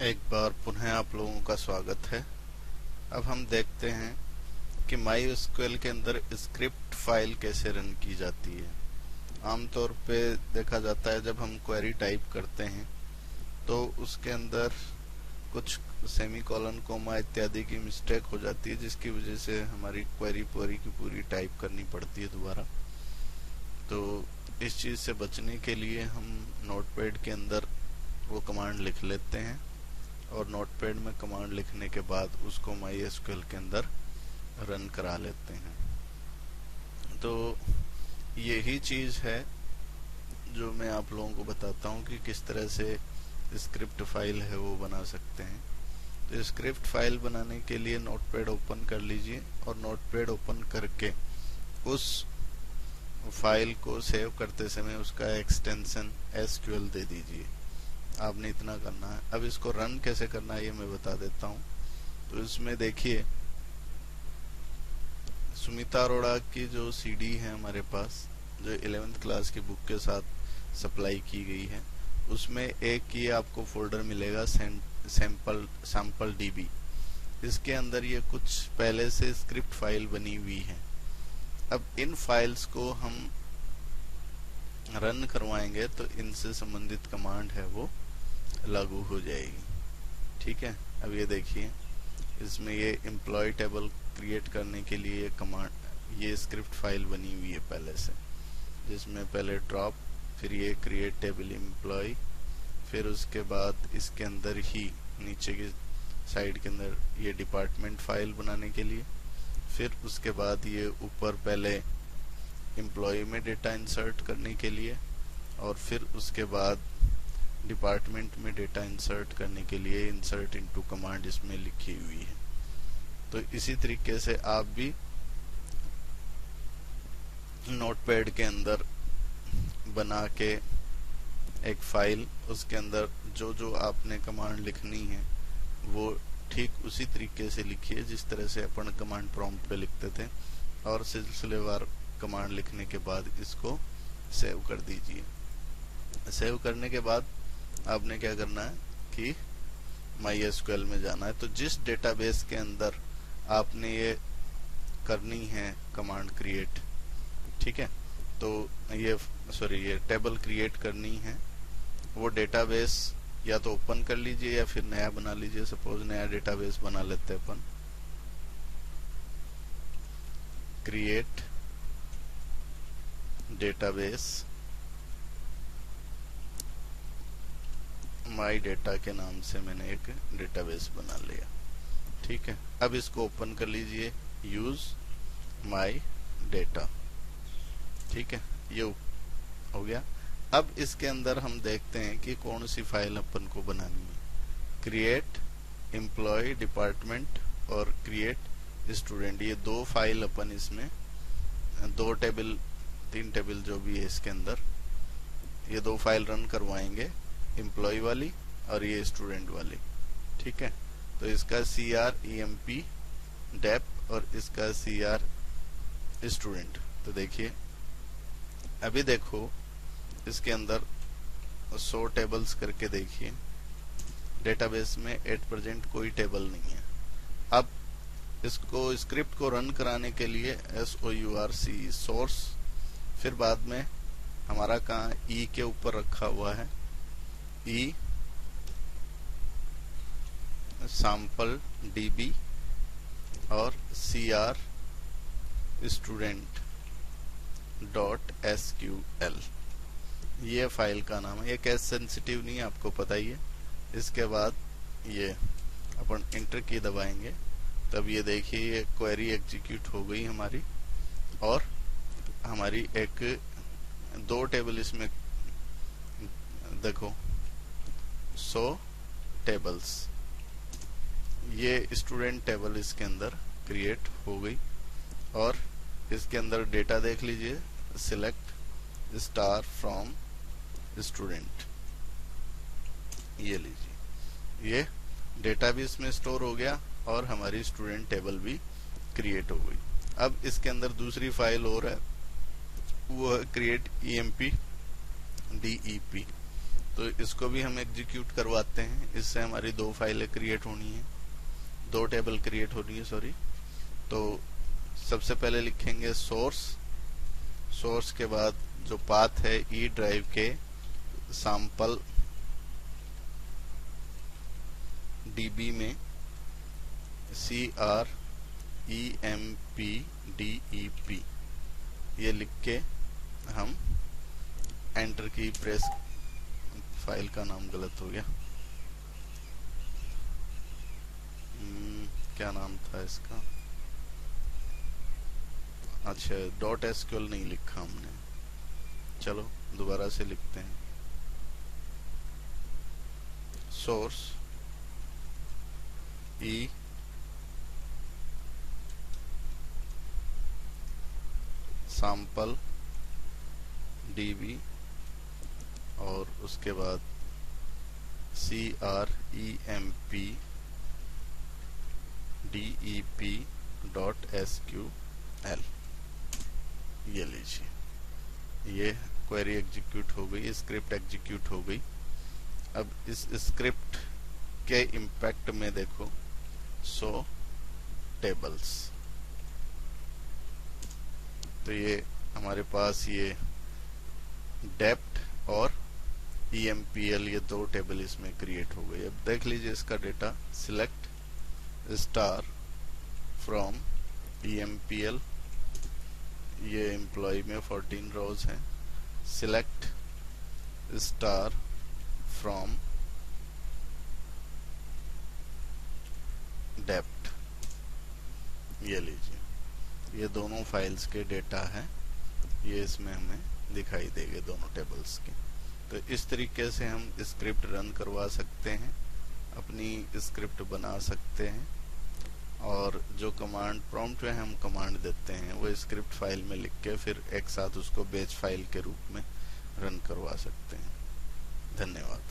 एक बार पुनः आप लोगों का स्वागत है। अब हम देखते हैं कि MySQL के अंदर स्क्रिप्ट फाइल कैसे रन की जाती है। आमतौर पे देखा जाता है जब हम क्वेरी टाइप करते हैं तो उसके अंदर कुछ सेमीकोलन कोमा इत्यादि की मिस्टेक हो जाती है, जिसकी वजह से हमारी क्वेरी पूरी की पूरी टाइप करनी पड़ती है दोबारा। तो इस चीज़ से बचने के लिए हम नोटपैड के अंदर वो कमांड लिख लेते हैं और नोटपैड में कमांड लिखने के बाद उसको MySQL के अंदर रन करा लेते हैं। तो यही चीज़ है जो मैं आप लोगों को बताता हूँ कि किस तरह से स्क्रिप्ट फाइल है वो बना सकते हैं। तो स्क्रिप्ट फाइल बनाने के लिए नोटपैड ओपन कर लीजिए और नोटपैड ओपन करके उस फाइल को सेव करते समय उसका एक्सटेंशन SQL दे दीजिए। आपने इतना करना है। अब इसको रन कैसे करना है ये मैं बता देता हूँ। तो इसमें देखिए सुमिता अरोड़ा की जो CD है हमारे पास, जो 11th क्लास की बुक के साथ सप्लाई की गई है, उसमें एक ये आपको फोल्डर मिलेगा सैंपल DB। इसके अंदर ये कुछ पहले से स्क्रिप्ट फाइल बनी हुई है। अब इन फाइल्स को हम रन करवाएंगे तो इनसे संबंधित कमांड है वो लागू हो जाएगी। ठीक है। अब ये देखिए इसमें ये एम्प्लॉय टेबल क्रिएट करने के लिए ये स्क्रिप्ट फाइल बनी हुई है पहले से, जिसमें पहले ड्रॉप, फिर ये क्रिएट टेबल एम्प्लॉय, फिर उसके बाद इसके अंदर ही नीचे की साइड के अंदर ये डिपार्टमेंट फाइल बनाने के लिए, फिर उसके बाद ये ऊपर पहले एम्प्लॉय में डेटा इंसर्ट करने के लिए, और फिर उसके बाद डिपार्टमेंट में डेटा इंसर्ट करने के लिए इंसर्ट इनटू कमांड इसमें लिखी हुई है। तो इसी तरीके से आप भी नोटपैड के अंदर बना के एक फाइल, उसके अंदर जो जो आपने कमांड लिखनी है वो ठीक उसी तरीके से लिखिए जिस तरह से अपन कमांड प्रॉम्प्ट पे लिखते थे, और सिलसिलेवार कमांड लिखने के बाद इसको सेव कर दीजिए। सेव करने के बाद आपने क्या करना है कि MySQL में जाना है। तो जिस डेटाबेस के अंदर आपने ये करनी है कमांड क्रिएट, ठीक है, तो ये टेबल क्रिएट करनी है, वो डेटाबेस या तो ओपन कर लीजिए या फिर नया बना लीजिए। सपोज नया डेटाबेस बना लेते हैं अपन। क्रिएट डेटाबेस माई डेटा के नाम से मैंने एक डेटाबेस बना लिया। ठीक है। अब इसको ओपन कर लीजिए, यूज माई डेटा। ठीक है, ये हो गया। अब इसके अंदर हम देखते हैं कि कौन सी फाइल अपन को बनानी है। क्रिएट एम्प्लॉय डिपार्टमेंट और क्रिएट स्टूडेंट, ये दो फाइल अपन इसमें, दो टेबल, तीन टेबल जो भी है इसके अंदर, ये दो फाइल रन करवाएंगे, एम्प्लॉय वाली और ये स्टूडेंट वाली। ठीक है। तो इसका CREMP डेप और इसका CR स्टूडेंट। तो देखिए अभी देखो इसके अंदर 100 टेबल्स करके देखिए, डेटाबेस में एट प्रेजेंट कोई टेबल नहीं है। अब इसको स्क्रिप्ट को रन कराने के लिए SOURC सोर्स, फिर बाद में हमारा कहाँ E के ऊपर रखा हुआ है, E सैंपल DB और CR स्टूडेंट .SQL, ये फाइल का नाम है। ये कैश सेंसिटिव नहीं है, आपको पता ही है। इसके बाद ये अपन एंटर की दबाएंगे, तब ये देखिए ये क्वेरी एग्जीक्यूट हो गई हमारी, और हमारी एक दो टेबल इसमें देखो 100 टेबल्स, ये स्टूडेंट टेबल इसके अंदर क्रिएट हो गई। और इसके अंदर डेटा देख लीजिए, सिलेक्ट स्टार फ्रॉम स्टूडेंट, ये लीजिए, ये डेटा भी इसमें स्टोर हो गया और हमारी स्टूडेंट टेबल भी क्रिएट हो गई। अब इसके अंदर दूसरी फाइल और है, वो है क्रिएट EMP DEP। तो इसको भी हम एग्जीक्यूट करवाते हैं। इससे हमारी 2 फाइलें क्रिएट होनी है, 2 टेबल क्रिएट होनी है, सॉरी। तो सबसे पहले लिखेंगे सोर्स के बाद जो पाथ है ई ड्राइव के सैंपल डीबी में CREMPDEP ये लिख के हम एंटर की प्रेस, फाइल का नाम गलत हो गया, क्या नाम था इसका, अच्छा .SQL नहीं लिखा हमने, चलो दोबारा से लिखते हैं। सोर्स ई सैंपल DB और उसके बाद CREMPDEP.SQL ये लीजिए, ये क्वेरी एग्जीक्यूट हो गई, स्क्रिप्ट एग्जीक्यूट हो गई। अब इस स्क्रिप्ट के इम्पैक्ट में देखो, सो टेबल्स, तो ये हमारे पास ये डेप्थ और EMPL ये 2 टेबल इसमें क्रिएट हो गई। अब देख लीजिए इसका data, select star from EMPL, ये एम्प्लॉय में 14 रोज हैं, सिलेक्ट स्टार फ्रॉम डेप्थ, ये लीजिए, ये दोनों फाइल्स के डेटा है, ये इसमें हमें दिखाई देंगे दोनों टेबल्स के। तो इस तरीके से हम स्क्रिप्ट रन करवा सकते हैं, अपनी स्क्रिप्ट बना सकते हैं, और जो कमांड प्रॉम्प्ट में हम कमांड देते हैं वो स्क्रिप्ट फाइल में लिख के फिर एक साथ उसको बैच फाइल के रूप में रन करवा सकते हैं। धन्यवाद।